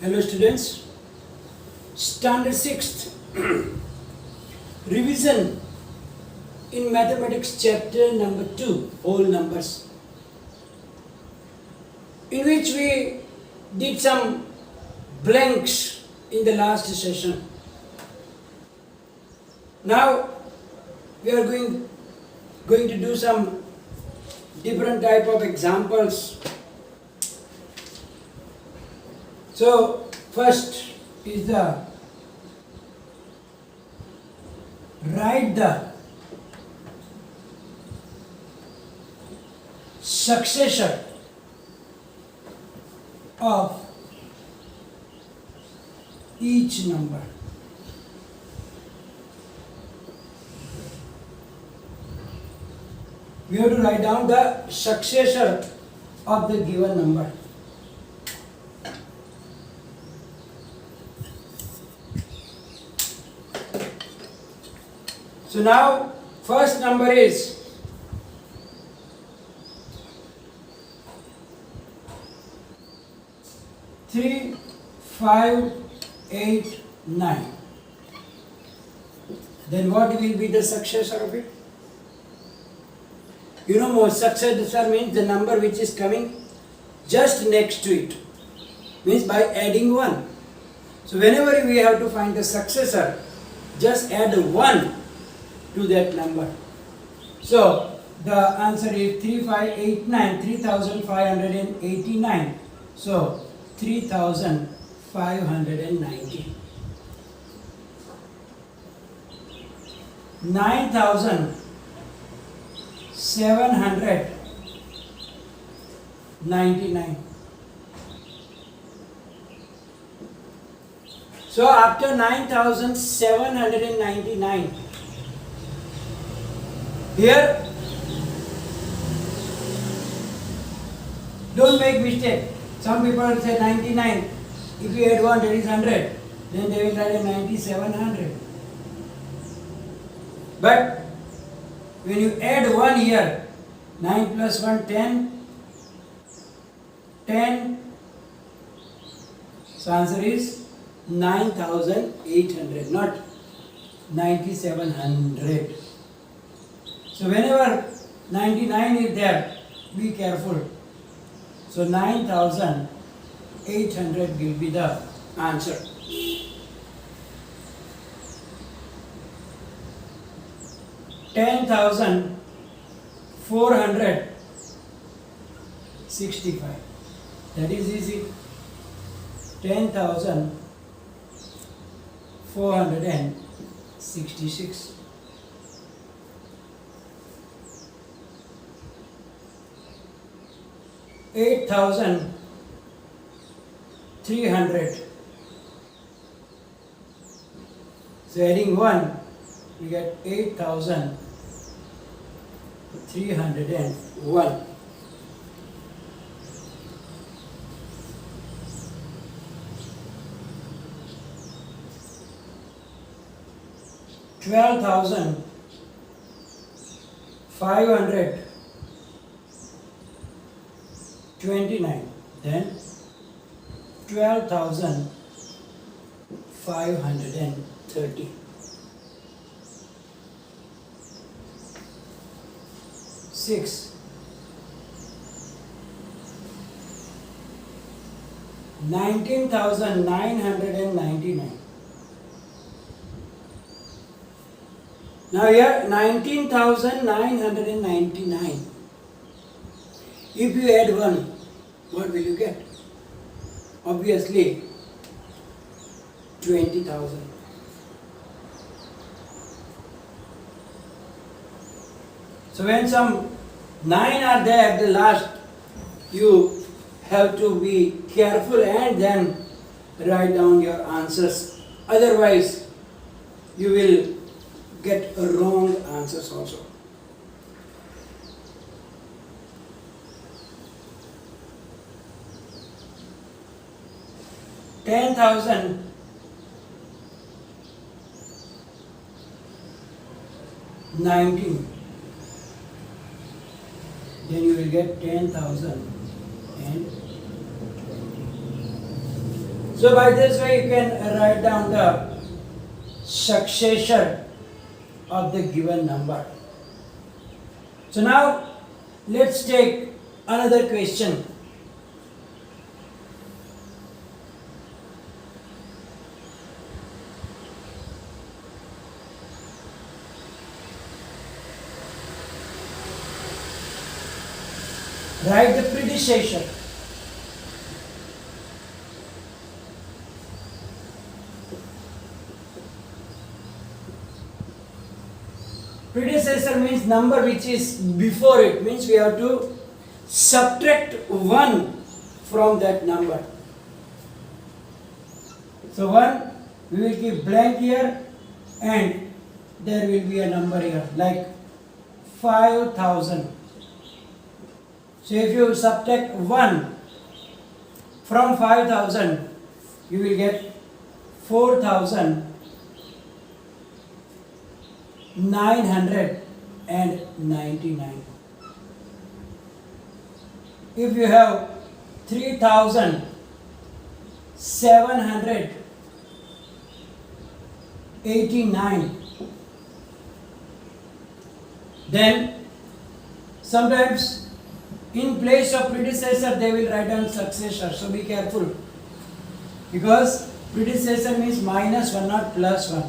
Hello students, standard 6th revision in mathematics chapter number 2, whole numbers, in which we did some blanks in the last session. Now we are going to do some different type of examples. So first is the write the successor of each number. We have to write down the successor of the given number. So now first number is 3, 5, 8, 9. Then what will be the successor of it? You know, more successor means the number which is coming just next to it, means by adding 1. So whenever we have to find the successor, just add 1 to that number. So the answer is 3589, so 3590. 9799. So after 9799, here don't make mistake. Some people say 99. If you add 1, that is 100. Then they will write 9700. But when you add 1 here, 9 plus 1, 10. 10. So answer is 9800, not 9700. So whenever 99 is there, be careful. So 9800 will be the answer. $10,465. That is easy. 10,466. $8,300. So adding 1, we get 8,301. $12,529. Then 12,530. 6. 19,999. Now here 19,999. If you add 1, what will you get? Obviously 20,000. So when some 9 are there at the last, you have to be careful and then write down your answers. Otherwise, you will get wrong answers also. $10,019. Then you will get 10,000 and So by this way you can write down the successor of the given number. So now let's take another question. Write the predecessor. Predecessor means number which is before it, means we have to subtract 1 from that number. So 1 we will keep blank here and there will be a number here like 5,000. So if you subtract 1 from 5,000, you will get 4,999. If you have 3,789, then sometimes in place of predecessor they will write down successor. So be careful, because predecessor means minus 1, not plus 1.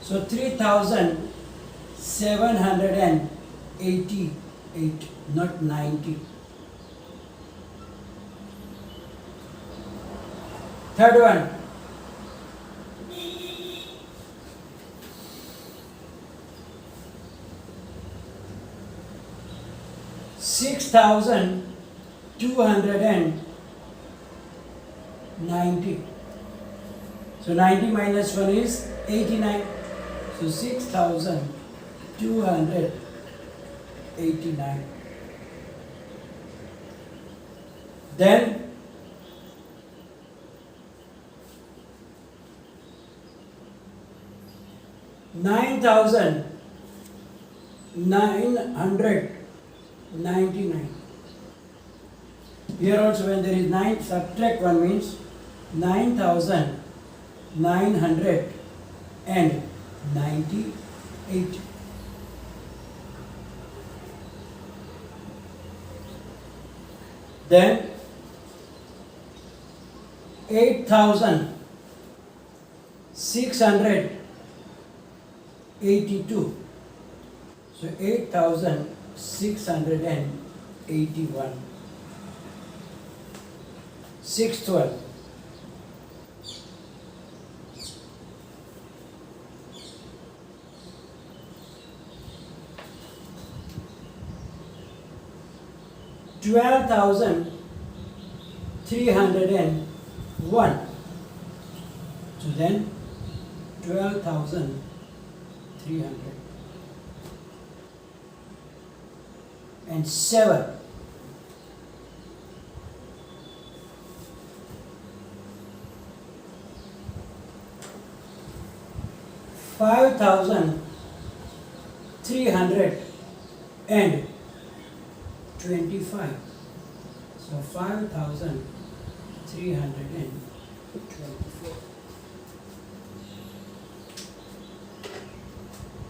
So 3,788, not 90. Third one. $6,290. So 90 minus 1 is 89. So 6,289. Then 9,999. Here also when there is 9, subtract 1 means 9,998. Then 8,682. So 8,681. Sixth one. 12,301. So then 12,300 and 7. 5,325. So 5,324.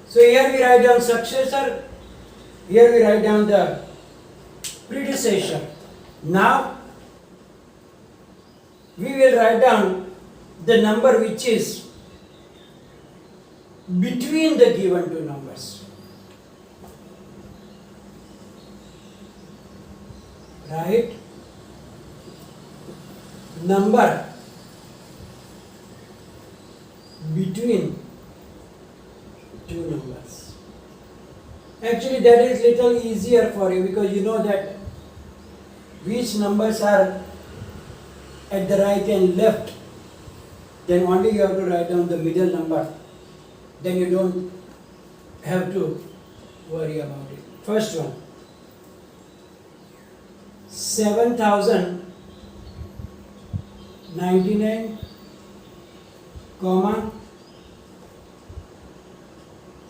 So here we write down successor, here we write down the predecessor. Now we will write down the number which is between the given two numbers. Right? Number between two numbers. Actually that is little easier for you because you know that which numbers are at the right and left. Then only you have to write down the middle number. Then you don't have to worry about it. First one, 7,099, comma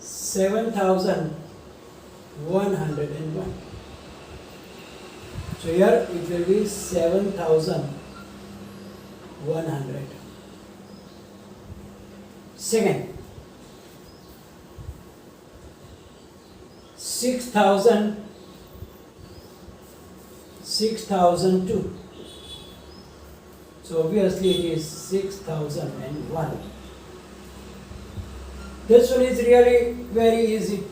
7,101. So here it will be 7,101. 100. Second, 6002. So obviously it is 6001. This one is really very easy.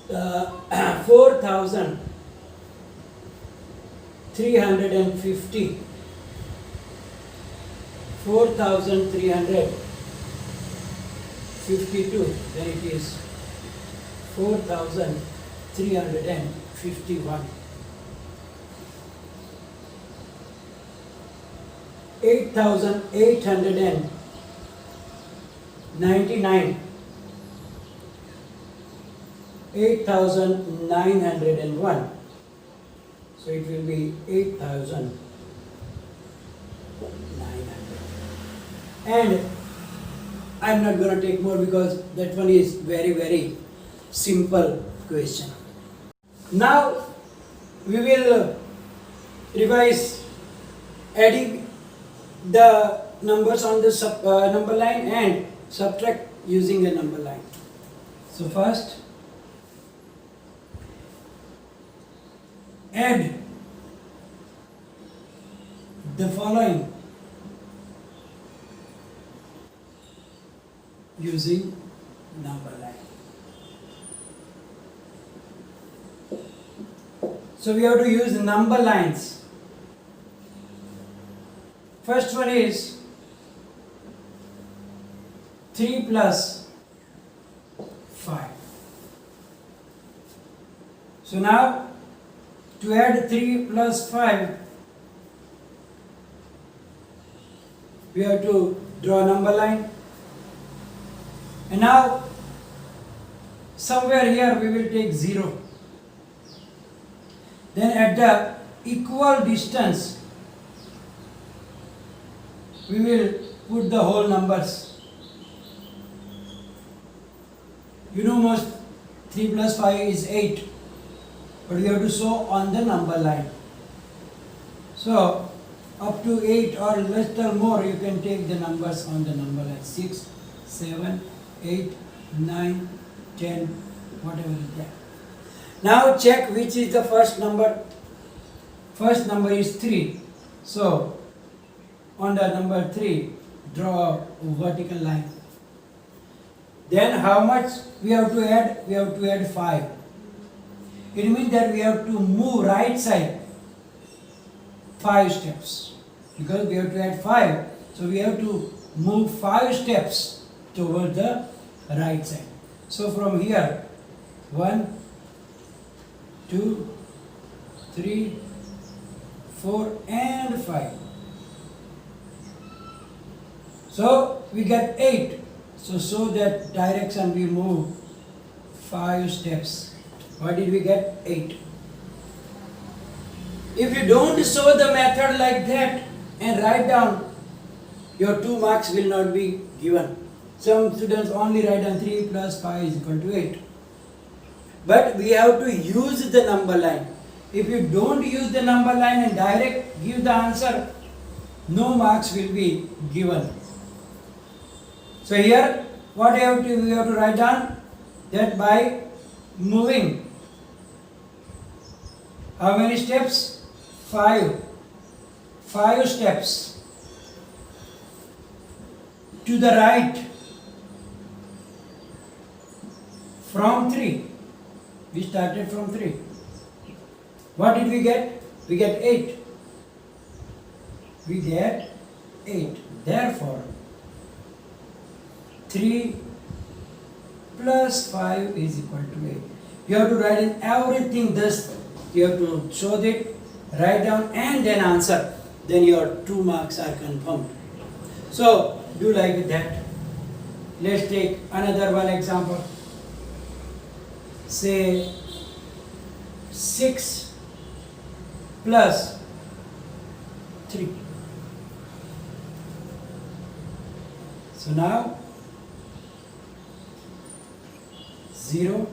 4,350. 4,352. Then it is 4,351. 8,899. 8,901. So it will be 8,900. And I'm not going to take more because that one is very, very simple question. Now we will revise adding the numbers on the number line and subtract using a number line. So first, add the following using number line. So we have to use number lines. First one is 3 plus 5. So now to add 3 plus 5, we have to draw a number line. And now somewhere here we will take 0. Then at the equal distance we will put the whole numbers. You know most 3 plus 5 is 8, but we have to show on the number line. So up to 8 or little more you can take the numbers on the number line. 6, 7, 8, 9, 10, whatever is there. Now check which is the first number. First number is 3. So on the number 3, draw a vertical line. Then how much we have to add? We have to add 5. It means that we have to move right side 5 steps. Because we have to add 5, so we have to move 5 steps toward the right side. So from here, 1, 2, 3, 4 and 5. So we get 8. So that direction we move 5 steps. What did we get? 8. If you don't show the method like that and write down, your 2 marks will not be given. Some students only write down 3 plus 5 is equal to 8. But we have to use the number line. If you don't use the number line and direct give the answer, no marks will be given. So here, what we have to write down? That by moving, how many steps? 5. 5 steps to the right from 3. We started from 3. What did we get? We get 8. We get 8. Therefore, 3 plus 5 is equal to 8. You have to write in everything this. You have to show it, write down and then answer. Then your 2 marks are confirmed. So, do like that. Let's take another one example. Say 6 plus 3. So now 0, 1,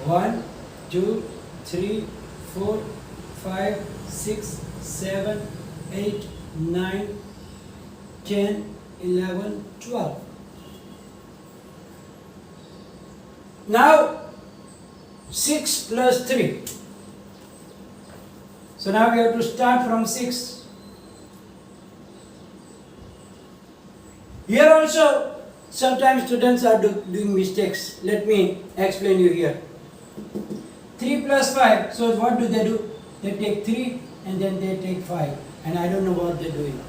1, 2, 3, 4, 5, 6, 7, 8, 9, 10, 11, 12. Now 6 plus 3. So now we have to start from 6. Here also sometimes students are doing mistakes. Let me explain you here. 3 plus 5. So what do? They take 3 and then they take 5. And I don't know what they're doing.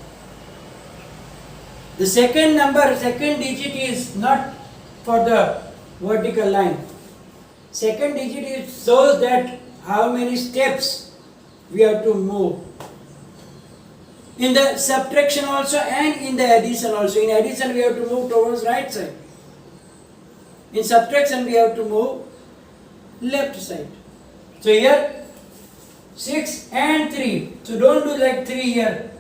The second digit is not for the vertical line. Second digit is shows that how many steps we have to move. In the subtraction also and in the addition also. In addition we have to move towards right side. In subtraction we have to move left side. So here 6 and 3. So don't do like 3 here.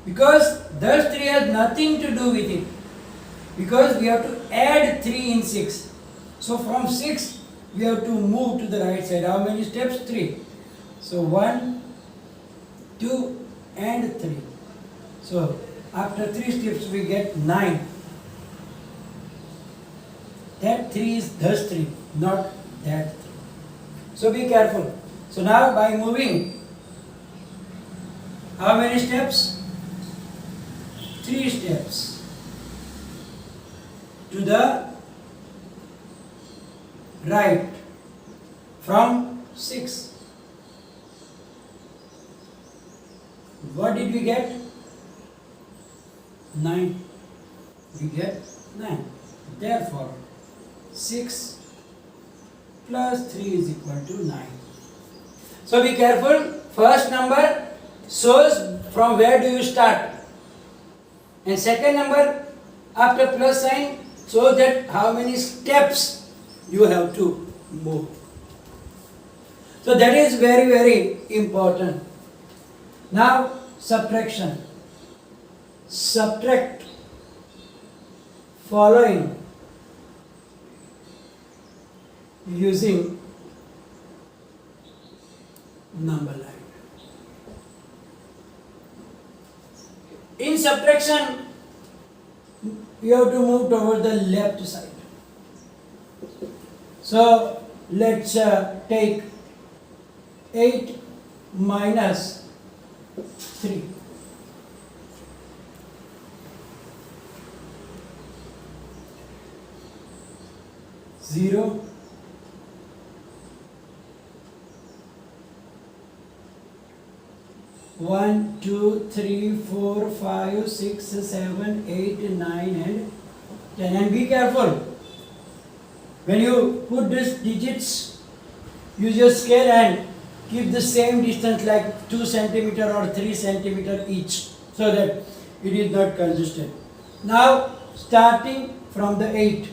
Because thus 3 has nothing to do with it. Because we have to add 3 in 6. So from 6 we have to move to the right side. How many steps? 3. So 1, 2 and 3. So after 3 steps we get 9. That 3 is thus 3, not that 3. So be careful. So now by moving, how many steps? 3 steps to the right from 6. What did we get? 9. We get 9. Therefore, 6 plus 3 is equal to 9. So be careful. First number shows from where do you start. And second number after plus sign shows that how many steps you have to move. So that is very, very important. Now subtraction. Subtract following using number line. In subtraction, you have to move toward the left side. So let's take 8 minus 3. Zero, 1, 2, 3, 4, 5, 6, 7, 8, 9 and 10. And be careful. When you put these digits, use your scale and keep the same distance like 2 centimeter or 3 centimeter each, so that it is not congested. Now starting from the 8.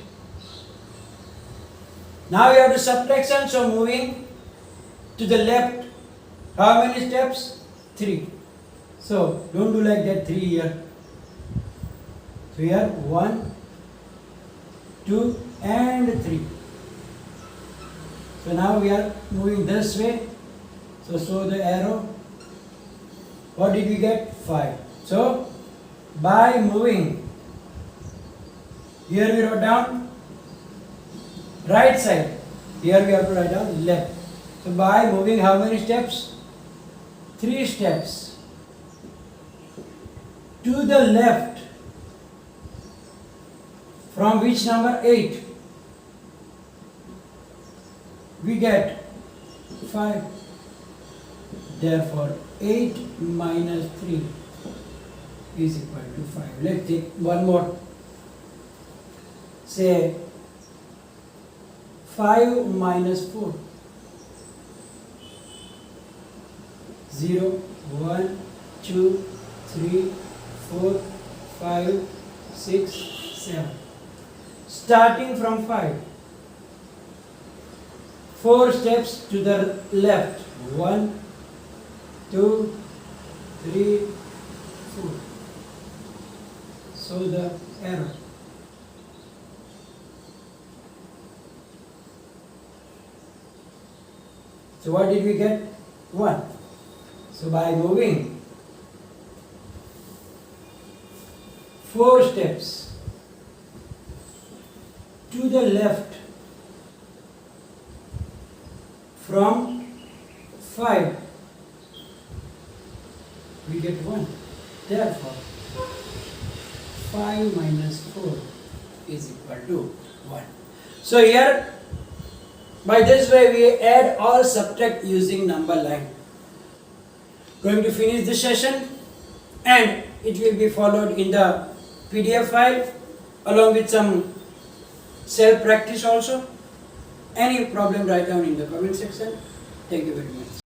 Now you have to subtraction, so moving to the left. How many steps? 3. So don't do like that 3 here. So here 1, 2 and 3. So now we are moving this way. So show the arrow. What did we get? 5. So by moving, here we wrote down right side. Here we have to write down left. So by moving how many steps? 3 steps to the left. From which number? 8. We get 5. Therefore 8 minus 3 is equal to 5. Let's take one more. Say 5 minus 4. 0, 1, 2, 3, 4, 5, 6, 7. Starting from 5. 4 steps to the left. 1, 2, 3, 4. So the arrow. So what did we get? 1. So by moving 4 steps to the left from 5, we get 1. Therefore, 5 minus 4 is equal to 1. So here, by this way we add or subtract using number line. Going to finish this session and it will be followed in the PDF file along with some self practice also. Any problem, write down in the comment section. Thank you very much.